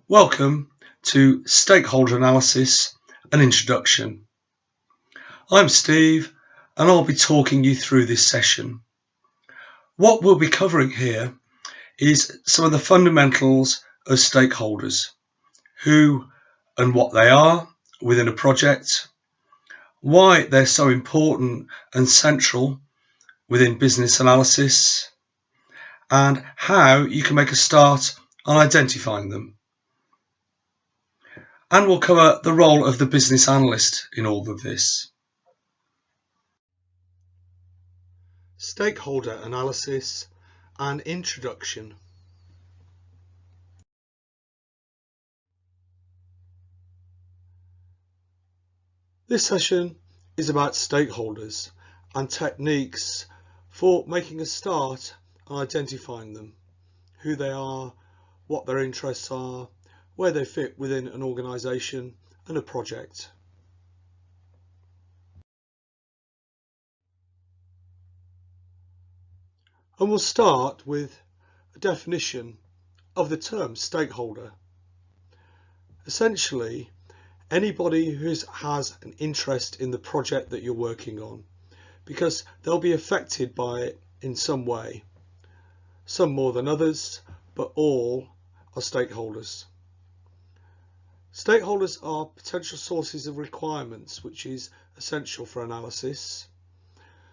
Welcome to Stakeholder Analysis, an introduction. I'm Steve and I'll be talking you through this session. What we'll be covering here is some of the fundamentals of stakeholders, who and what they are within a project, why they're so important and central within business analysis, and how you can make a start on identifying them. And we'll cover the role of the business analyst in all of this. Stakeholder analysis and introduction. This session is about stakeholders and techniques for making a start on identifying them, who they are, what their interests are, where they fit within an organisation and a project. And we'll start with a definition of the term stakeholder. Essentially, anybody who has an interest in the project that you're working on, because they'll be affected by it in some way. Some more than others, but all are stakeholders. Stakeholders are potential sources of requirements, which is essential for analysis.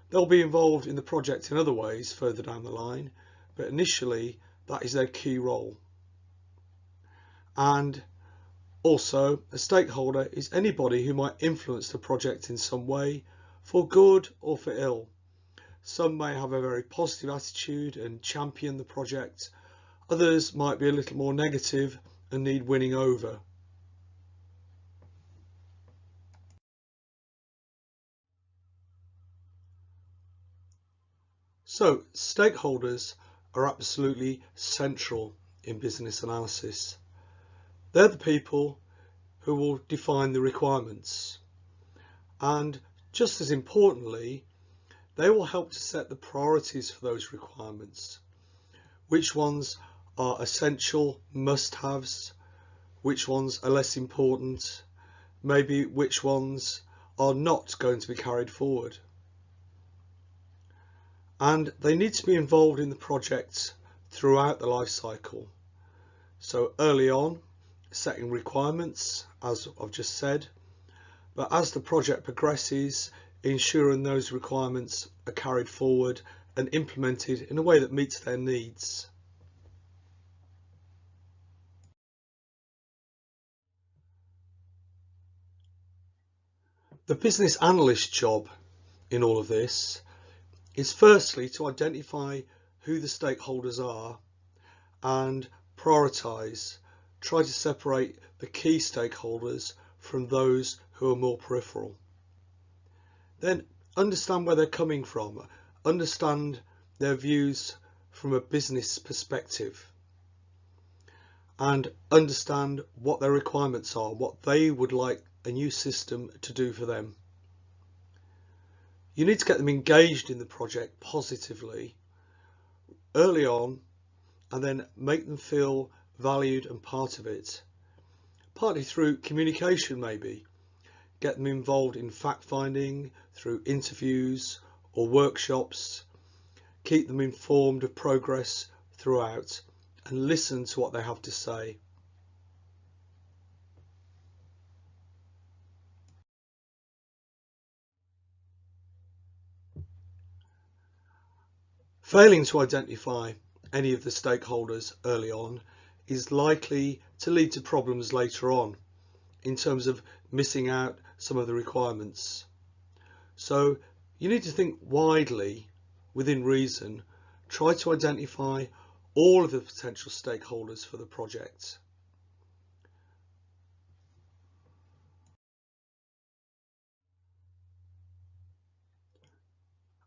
They'll be involved in the project in other ways further down the line, but initially that is their key role. And also, a stakeholder is anybody who might influence the project in some way, for good or for ill. Some may have a very positive attitude and champion the project. Others might be a little more negative and need winning over. So, stakeholders are absolutely central in business analysis. They're the people who will define the requirements. And just as importantly, they will help to set the priorities for those requirements. Which ones are essential must-haves, which ones are less important, maybe which ones are not going to be carried forward. And they need to be involved in the project throughout the life cycle. So early on, setting requirements, as I've just said, but as the project progresses, ensuring those requirements are carried forward and implemented in a way that meets their needs. The business analyst job in all of this is firstly to identify who the stakeholders are and prioritise, try to separate the key stakeholders from those who are more peripheral. Then understand where they're coming from, understand their views from a business perspective, and understand what their requirements are, what they would like a new system to do for them. You need to get them engaged in the project positively early on, and then make them feel valued and part of it, partly through communication maybe. Get them involved in fact-finding through interviews or workshops, keep them informed of progress throughout, and listen to what they have to say. Failing to identify any of the stakeholders early on is likely to lead to problems later on in terms of missing out some of the requirements. So you need to think widely, within reason, try to identify all of the potential stakeholders for the project.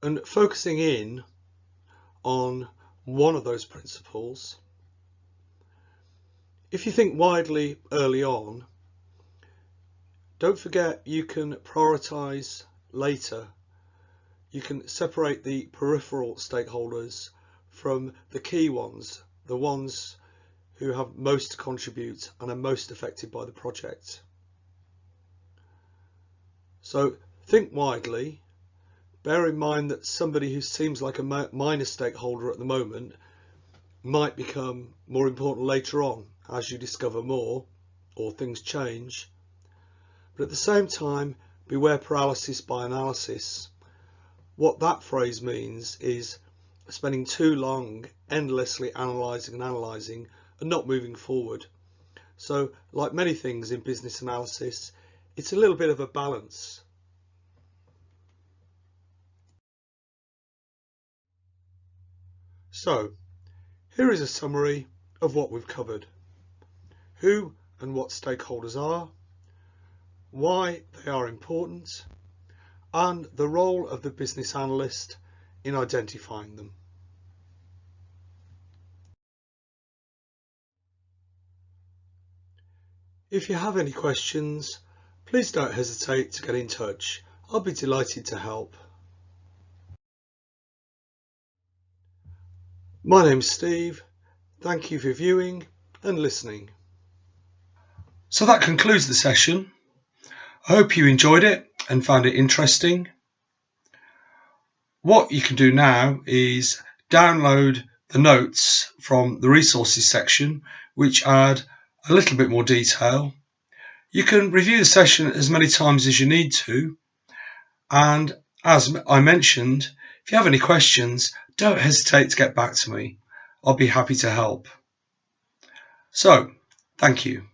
And focusing in on one of those principles, if you think widely early on, don't forget you can prioritise later. You can separate the peripheral stakeholders from the key ones, the ones who have most to contribute and are most affected by the project. So think widely. Bear in mind that somebody who seems like a minor stakeholder at the moment might become more important later on as you discover more or things change. But at the same time, beware paralysis by analysis. What that phrase means is spending too long endlessly analysing and not moving forward. So, like many things in business analysis, it's a little bit of a balance. So, here is a summary of what we've covered. Who and what stakeholders are, why they are important, and the role of the business analyst in identifying them. If you have any questions, please don't hesitate to get in touch. I'll be delighted to help. My name's Steve. Thank you for viewing and listening. So that concludes the session. I hope you enjoyed it and found it interesting. What you can do now is download the notes from the resources section, which add a little bit more detail. You can review the session as many times as you need to, and as I mentioned, if you have any questions, don't hesitate to get back to me. I'll be happy to help. So, thank you.